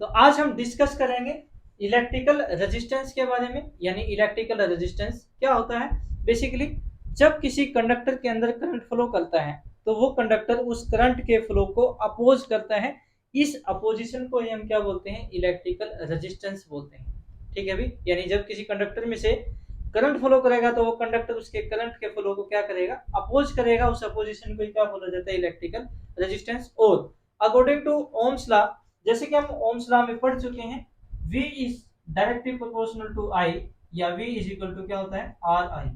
तो आज हम डिस्कस करेंगे इलेक्ट्रिकल रेजिस्टेंस के बारे में। यानी इलेक्ट्रिकल रेजिस्टेंस क्या होता है? बेसिकली जब किसी कंडक्टर के अंदर करंट फ्लो करता है तो वो कंडक्टर उस करंट के फ्लो को अपोज करता है। इस अपोजिशन को हम क्या बोलते हैं? इलेक्ट्रिकल रेजिस्टेंस बोलते हैं। ठीक है भी, यानी जब किसी कंडक्टर में से करंट फ्लो करेगा तो वो कंडक्टर उसके करंट के फ्लो को क्या करेगा? अपोज करेगा। उस अपोजिशन को क्या बोला जाता है? Electrical resistance. और अकॉर्डिंग टू ओम्स लॉ, जैसे कि हम ओम्स लॉ में पढ़ चुके हैं, V is directly proportional to I, या V इज इक्वल टू क्या होता है? RI।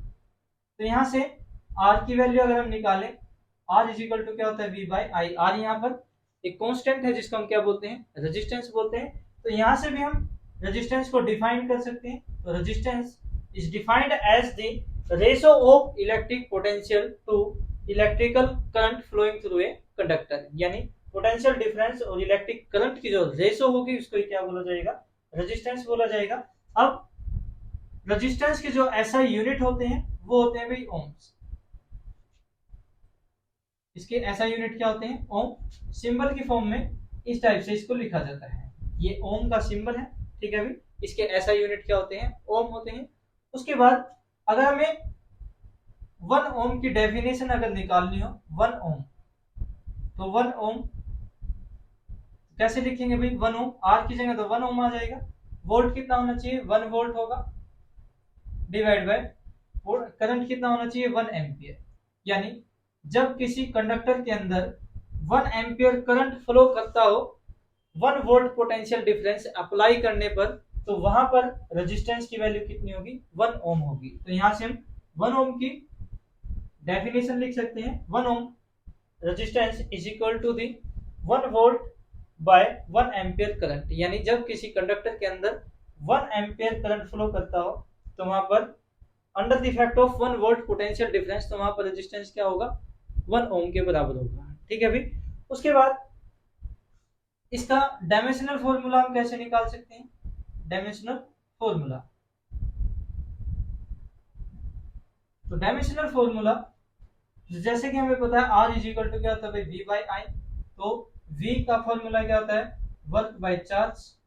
तो यहाँ से R की वैल्यू अगर हम निकालें, R इज इक्वल टू क्या होता है? V by I। R यहाँ पर एक कांस्टेंट है जिसको हम क्या बोलते हैं? रेजिस्टेंस बोलते हैं। तो यहाँ से भी हम रेजिस्टेंस को डिफाइन कर सकते हैं। तो resistance is defined as the ratio of electric potential to electrical current flowing through a conductor. यानी पोटेंशियल डिफरेंस और इलेक्ट्रिक करंट की जो रेशो होगी उसको क्या बोला जाएगा? रेजिस्टेंस बोला जाएगा। अब रेजिस्टेंस के जो एसआई यूनिट होते हैं वो होते हैं भाई ओम्स। इसके एसआई यूनिट क्या होते हैं? ओम। सिंबल की फॉर्म में इस टाइप से इसको लिखा जाता है। ये ओम का सिंबल है। ठीक है भाई, इसके एसआई यूनिट क्या होते हैं? ओम होते हैं। उसके बाद अगर हमें 1 ओम की डेफिनेशन अगर निकालनी हो, 1 ओम, तो 1 ओम कैसे लिखेंगे भाई? 1 ओम, आर की जगह तो 1 ओम आ जाएगा। वोल्ट कितना होना चाहिए? 1 वोल्ट होगा, डिवाइड बाय करंट कितना होना चाहिए? 1 एम्पियर। यानी जब किसी कंडक्टर के अंदर 1 एम्पियर करंट फ्लो करता हो 1 वोल्ट पोटेंशियल डिफरेंस अप्लाई करने पर, तो वहां पर रेजिस्टेंस की वैल्यू कितनी होगी? 1 ओम होगी। तो यहां से हम 1 ओम की डेफिनेशन लिख सकते हैं। 1 ohm resistance is equal to the 1 volt by 1 ampere current. यानी जब किसी कंडक्टर के अंदर 1 एम्पियर करंट फ्लो करता हो तो वहां पर under the effect of 1 volt potential difference, तो वहां पर रेजिस्टेंस क्या होगा? 1 ओम के बराबर होगा। ठीक है भाई। उसके बाद इसका डायमेंशनल फॉर्मूला हम कैसे निकाल सकते हैं? डायमेंशनल फॉर्मूला, तो डायमेंशनल फॉर्मूला जैसे कि हमें पता है R इज इक्वल टू क्या होता है? V by I। तो V का फॉर्मूला क्या होता है? Work by charge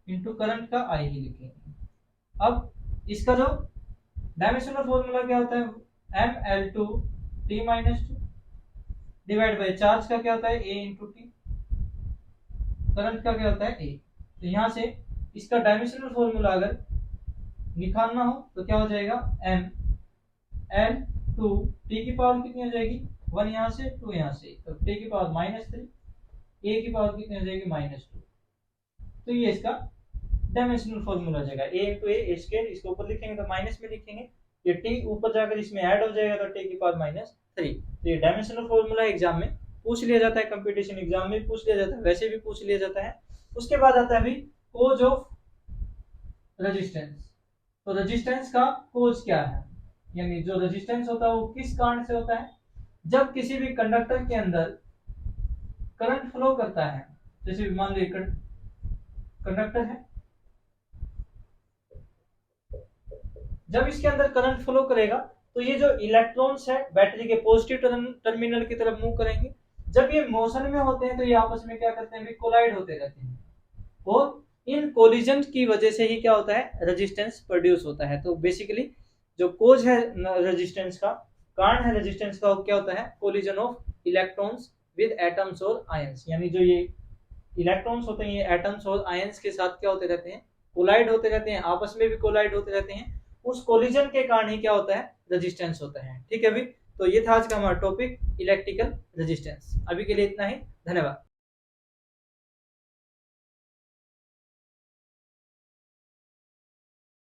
into current का I ही लिखेंगे। अब इसका जो डायमेंशनल फॉर्मूला क्या होता है? ML2 T minus 2 divide by charge का क्या होता है? A into T। करंट का क्या होता है? A। तो यहां से इसका डायमेंशनल फॉर्मूला अगर निकालना हो तो क्या हो जाएगा? ML2 T की पावर कितनी हो जाएगी? 1 यहाँ से 2 यहाँ से, तो T की पावर -3, A की पावर कितनी हो जाएगी? -2। तो ये इसका डायमेंशनल फॉर्मूला हो जाएगा। A इंटू ए स्क्वायर, इसको ऊपर लिखेंगे तो माइनस में लिखेंगे, ये T ऊपर जाकर इसमें ऐड हो जाएगा तो T की पावर -3। तो ये डायमेंशनल फॉर्मूला एग्जाम में पूछ लिया जाता है, कंपटीशन एग्जाम में पूछ लिया जाता है, वैसे भी पूछ लिया जाता है। उसके बाद आता है भाई कोज ऑफ रेजिस्टेंस। तो रेजिस्टेंस का कोज क्या है? यानी जो रेजिस्टेंस होता है वो किस कारण से होता है? जब किसी भी कंडक्टर के अंदर करंट फ्लो करता है, जैसे मान लीजिए कंडक्टर है, जब इसके अंदर करंट फ्लो करेगा तो ये जो इलेक्ट्रॉन्स है बैटरी के पॉजिटिव टर्मिनल की तरफ मूव करेंगे। जब ये मोशन में होते हैं तो ये आपस में क्या करते हैं? कोलाइड होते रहते हैं, और इन कोलिजन की वजह से ही क्या होता है? रेजिस्टेंस प्रोड्यूस होता है। तो बेसिकली जो कोज है रेजिस्टेंस का, कारण है रेजिस्टेंस का, वो क्या होता है? Collision of electrons with atoms और आयंस। यानी जो ये इलेक्ट्रॉन्स होते हैं ये एटम्स और आयंस के साथ क्या होते रहते हैं? कोलाइड होते रहते हैं, आपस में भी कोलाइड होते रहते हैं। उस कोलिजन के कारण ही क्या होता है? रेजिस्टेंस होता है। ठीक है भाई। तो ये था आज का हमारा टॉपिक, इलेक्ट्रिकल रेजिस्टेंस। अभी के लिए इतना ही, धन्यवाद।